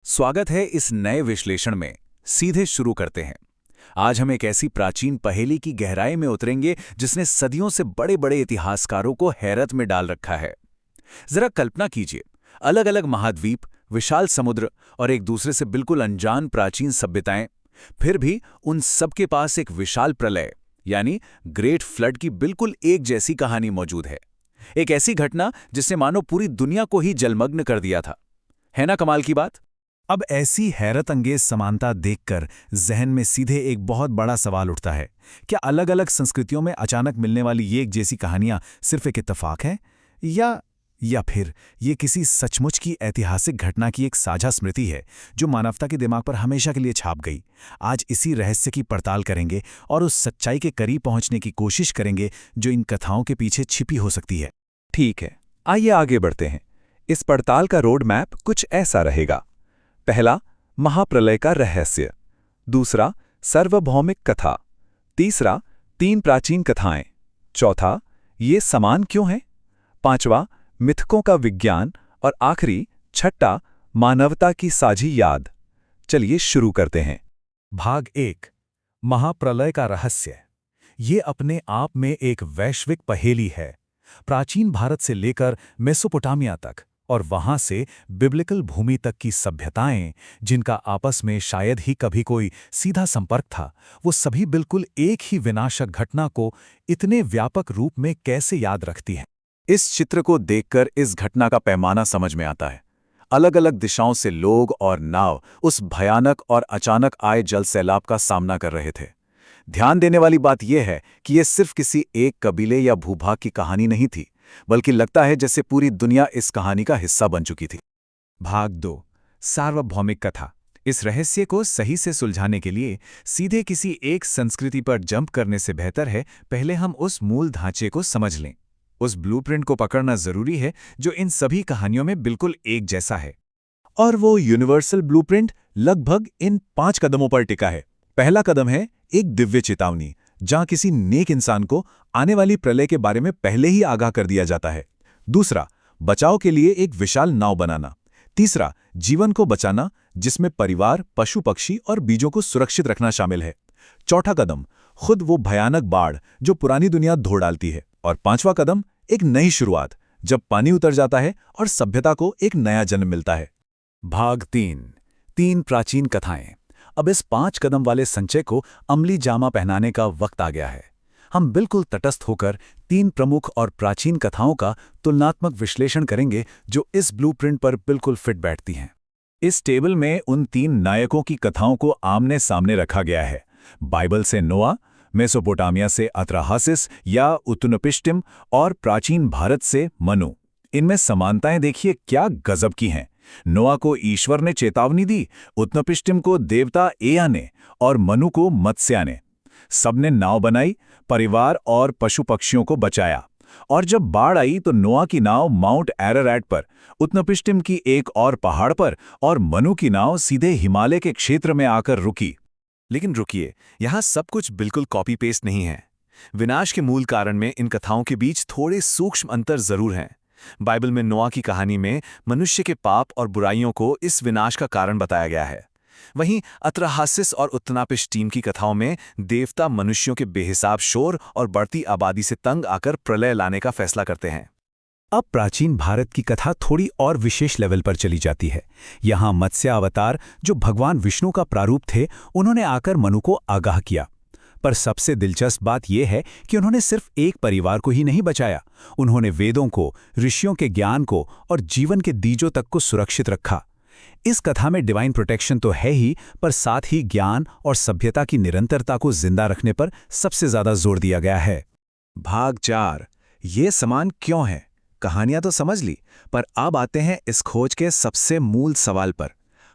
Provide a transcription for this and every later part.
स्वागत है इस नए विश्लेषण में। सीधे शुरू करते हैं। आज हम एक ऐसी प्राचीन पहेली की गहराई में उतरेंगे जिसने सदियों से बड़े बड़े इतिहासकारों को हैरत में डाल रखा है। जरा कल्पना कीजिए, अलग अलग महाद्वीप, विशाल समुद्र और एक दूसरे से बिल्कुल अनजान प्राचीन सभ्यताएं, फिर भी उन सबके पास एक विशाल प्रलय यानी ग्रेट फ्लड की बिल्कुल एक जैसी कहानी मौजूद है। एक ऐसी घटना जिसने मानो पूरी दुनिया को ही जलमग्न कर दिया था। है ना कमाल की बात? अब ऐसी हैरत अंगेज समानता देखकर जहन में सीधे एक बहुत बड़ा सवाल उठता है। क्या अलग अलग संस्कृतियों में अचानक मिलने वाली ये एक जैसी कहानियां सिर्फ एक इत्तेफाक है या फिर ये किसी सचमुच की ऐतिहासिक घटना की एक साझा स्मृति है जो मानवता के दिमाग पर हमेशा के लिए छाप गई। आज इसी रहस्य की पड़ताल करेंगे और उस सच्चाई के करीब पहुंचने की कोशिश करेंगे जो इन कथाओं के पीछे छिपी हो सकती है। ठीक है, आइए आगे बढ़ते हैं। इस पड़ताल का रोड मैप कुछ ऐसा रहेगा। पहला, महाप्रलय का रहस्य। दूसरा, सार्वभौमिक कथा। तीसरा, 3 प्राचीन कथाएं। चौथा, ये समान क्यों हैं। पांचवा, मिथकों का विज्ञान। और आखिरी, छठा, मानवता की साझी याद। चलिए शुरू करते हैं। भाग 1, महाप्रलय का रहस्य। ये अपने आप में एक वैश्विक पहेली है। प्राचीन भारत से लेकर मेसोपोटामिया तक और वहां से बिब्लिकल भूमि तक की सभ्यताएं, जिनका आपस में शायद ही कभी कोई सीधा संपर्क था, वो सभी बिल्कुल एक ही विनाशक घटना को इतने व्यापक रूप में कैसे याद रखती हैं। इस चित्र को देखकर इस घटना का पैमाना समझ में आता है। अलग अलग दिशाओं से लोग और नाव उस भयानक और अचानक आए जल सैलाब का सामना कर रहे थे। ध्यान देने वाली बात यह है कि यह सिर्फ किसी एक कबीले या भूभाग की कहानी नहीं थी, बल्कि लगता है जैसे पूरी दुनिया इस कहानी का हिस्सा बन चुकी थी। भाग 2, सार्वभौमिक कथा। इस रहस्य को सही से सुलझाने के लिए सीधे किसी एक संस्कृति पर जंप करने से बेहतर है पहले हम उस मूल ढांचे को समझ लें। उस ब्लूप्रिंट को पकड़ना जरूरी है जो इन सभी कहानियों में बिल्कुल एक जैसा है। और वो यूनिवर्सल ब्लूप्रिंट लगभग इन 5 कदमों पर टिका है। पहला कदम है एक दिव्य चेतावनी, जहां किसी नेक इंसान को आने वाली प्रलय के बारे में पहले ही आगाह कर दिया जाता है। दूसरा, बचाव के लिए एक विशाल नाव बनाना। तीसरा, जीवन को बचाना, जिसमें परिवार, पशु पक्षी और बीजों को सुरक्षित रखना शामिल है। चौथा कदम, खुद वो भयानक बाढ़ जो पुरानी दुनिया धो डालती है। और 5वां कदम, एक नई शुरुआत, जब पानी उतर जाता है और सभ्यता को एक नया जन्म मिलता है। भाग 3 प्राचीन कथाएं। अब इस 5 कदम वाले संचय को अमली जामा पहनाने का वक्त आ गया है। हम बिल्कुल तटस्थ होकर 3 प्रमुख और प्राचीन कथाओं का तुलनात्मक विश्लेषण करेंगे जो इस ब्लूप्रिंट पर बिल्कुल फिट बैठती हैं। इस टेबल में उन 3 नायकों की कथाओं को आमने सामने रखा गया है। बाइबल से नोआ, मेसोपोटामिया से अत्रहासिस या उत्तुनपिष्टिम और प्राचीन भारत से मनु। इनमें समानताएं देखिए क्या गजब की हैं। नोआ को ईश्वर ने चेतावनी दी, उत्तुनपिष्टिम को देवता एया ने और मनु को मत्स्या ने। सबने नाव बनाई, परिवार और पशु पक्षियों को बचाया। और जब बाढ़ आई तो नोआ की नाव माउंट एरारैट पर, उत्तुनपिष्टिम की एक और पहाड़ पर और मनु की नाव सीधे हिमालय के क्षेत्र में आकर रुकी। लेकिन रुकिए, यहां सब कुछ बिल्कुल कॉपी पेस्ट नहीं है। विनाश के मूल कारण में इन कथाओं के बीच थोड़े सूक्ष्म अंतर जरूर हैं। बाइबल में नोआ की कहानी में मनुष्य के पाप और बुराइयों को इस विनाश का कारण बताया गया है। वहीं अत्रहासिस और उत्तुनपिष्टिम की कथाओं में देवता मनुष्यों के बेहिसाब शोर और बढ़ती आबादी से तंग आकर प्रलय लाने का फैसला करते हैं। अब प्राचीन भारत की कथा थोड़ी और विशेष लेवल पर चली जाती है। यहाँ मत्स्य अवतार, जो भगवान विष्णु का प्रारूप थे, उन्होंने आकर मनु को आगाह किया। पर सबसे दिलचस्प बात यह है कि उन्होंने सिर्फ एक परिवार को ही नहीं बचाया, उन्होंने वेदों को, ऋषियों के ज्ञान को और जीवन के बीजों तक को सुरक्षित रखा। इस कथा में डिवाइन प्रोटेक्शन तो है ही, पर साथ ही ज्ञान और सभ्यता की निरंतरता को जिंदा रखने पर सबसे ज्यादा जोर दिया गया है। भाग 4, ये समान क्यों है। कहानियां तो समझ ली, पर अब आते हैं इस खोज के सबसे मूल सवाल पर।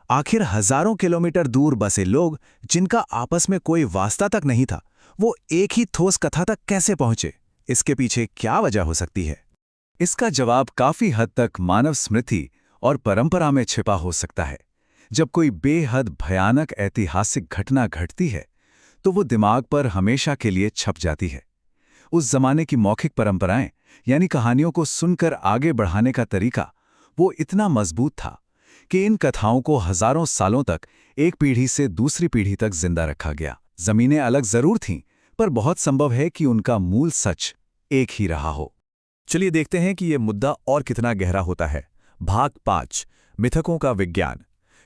आखिर हजारों किलोमीटर दूर बसे लोग, जिनका आपस में कोई वास्ता तक नहीं था, वो एक ही ठोस कथा तक कैसे पहुंचे? इसके पीछे क्या वजह हो सकती है? इसका जवाब काफी हद तक मानव स्मृति और परंपरा में छिपा हो सकता है। जब कोई बेहद भयानक ऐतिहासिक घटना घटती है, तो वो दिमाग पर हमेशा के लिए छप जाती है। उस जमाने की मौखिक परंपराएं, यानी कहानियों को सुनकर आगे बढ़ाने का तरीका, वो इतना मजबूत था कि इन कथाओं को हजारों सालों तक एक पीढ़ी से दूसरी पीढ़ी तक जिंदा रखा गया। जमीनें अलग जरूर थीं, पर बहुत संभव है कि उनका मूल सच एक ही रहा हो। चलिए देखते हैं कि यह मुद्दा और कितना गहरा होता है। भाग 5, मिथकों का विज्ञान।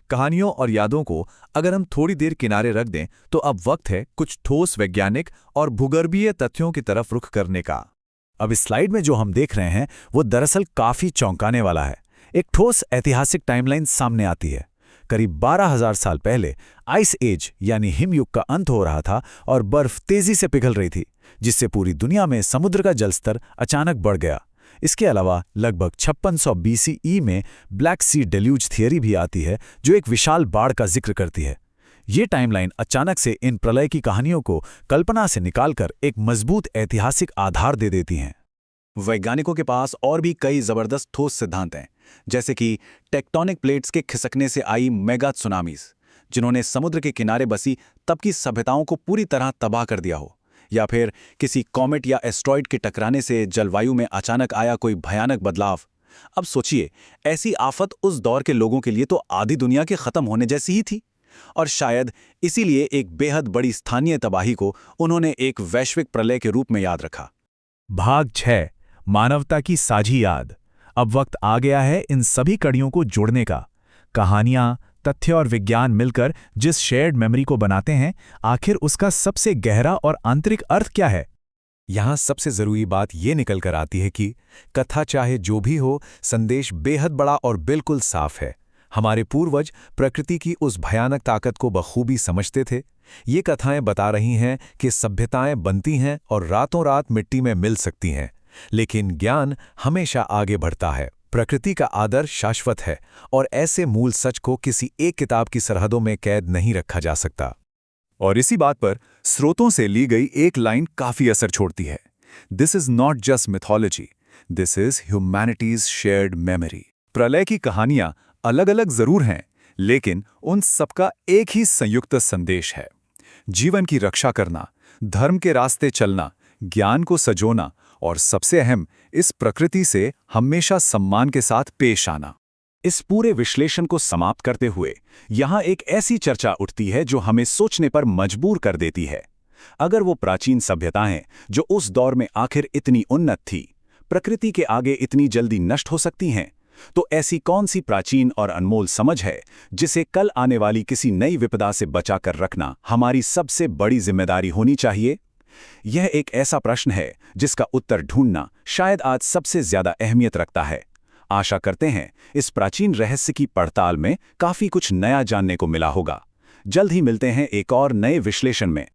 कहानियों और यादों को अगर हम थोड़ी देर किनारे रख दें तो अब वक्त है कुछ ठोस वैज्ञानिक और भूगर्भीय तथ्यों की तरफ रुख करने का। अब इस स्लाइड में जो हम देख रहे हैं वो दरअसल काफी चौंकाने वाला है। एक ठोस ऐतिहासिक टाइमलाइन सामने आती है। करीब 12,000 साल पहले आइस एज यानी हिमयुग का अंत हो रहा था और बर्फ तेजी से पिघल रही थी, जिससे पूरी दुनिया में समुद्र का जलस्तर अचानक बढ़ गया। इसके अलावा लगभग 5600 BCE में ब्लैक सी डेल्यूज थियरी भी आती है, जो एक विशाल बाढ़ का जिक्र करती है। ये टाइमलाइन अचानक से इन प्रलय की कहानियों को कल्पना से निकालकर एक मजबूत ऐतिहासिक आधार दे देती हैं। वैज्ञानिकों के पास और भी कई जबरदस्त ठोस सिद्धांत हैं, जैसे कि टेक्टोनिक प्लेट्स के खिसकने से आई मेगा सुनामीज, जिन्होंने समुद्र के किनारे बसी तब की सभ्यताओं को पूरी तरह तबाह कर दिया हो, या फिर किसी कॉमेट या एस्ट्रॉइड के टकराने से जलवायु में अचानक आया कोई भयानक बदलाव। अब सोचिए, ऐसी आफत उस दौर के लोगों के लिए तो आधी दुनिया के खत्म होने जैसी ही थी, और शायद इसीलिए एक बेहद बड़ी स्थानीय तबाही को उन्होंने एक वैश्विक प्रलय के रूप में याद रखा। भाग 6, मानवता की साझी याद। अब वक्त आ गया है इन सभी कड़ियों को जोड़ने का। कहानियां, तथ्य और विज्ञान मिलकर जिस शेयर्ड मेमोरी को बनाते हैं, आखिर उसका सबसे गहरा और आंतरिक अर्थ क्या है? यहां सबसे जरूरी बात यह निकल कर आती है कि कथा चाहे जो भी हो, संदेश बेहद बड़ा और बिल्कुल साफ है। हमारे पूर्वज प्रकृति की उस भयानक ताकत को बखूबी समझते थे। ये कथाएं बता रही हैं कि सभ्यताएं बनती हैं और रातों रात मिट्टी में मिल सकती हैं, लेकिन ज्ञान हमेशा आगे बढ़ता है। प्रकृति का आदर शाश्वत है और ऐसे मूल सच को किसी एक किताब की सरहदों में कैद नहीं रखा जा सकता। और इसी बात पर स्रोतों से ली गई एक लाइन काफी असर छोड़ती है। This is not just mythology, this is humanities shared memory. प्रलय की कहानियां अलग अलग जरूर हैं, लेकिन उन सबका एक ही संयुक्त संदेश है। जीवन की रक्षा करना, धर्म के रास्ते चलना, ज्ञान को सजोना और सबसे अहम, इस प्रकृति से हमेशा सम्मान के साथ पेश आना। इस पूरे विश्लेषण को समाप्त करते हुए यहां एक ऐसी चर्चा उठती है जो हमें सोचने पर मजबूर कर देती है। अगर वो प्राचीन सभ्यताएं जो उस दौर में आखिर इतनी उन्नत थी, प्रकृति के आगे इतनी जल्दी नष्ट हो सकती हैं, तो ऐसी कौन सी प्राचीन और अनमोल समझ है जिसे कल आने वाली किसी नई विपदा से बचाकर रखना हमारी सबसे बड़ी जिम्मेदारी होनी चाहिए? यह एक ऐसा प्रश्न है जिसका उत्तर ढूंढना शायद आज सबसे ज्यादा अहमियत रखता है। आशा करते हैं इस प्राचीन रहस्य की पड़ताल में काफी कुछ नया जानने को मिला होगा। जल्द ही मिलते हैं एक और नए विश्लेषण में।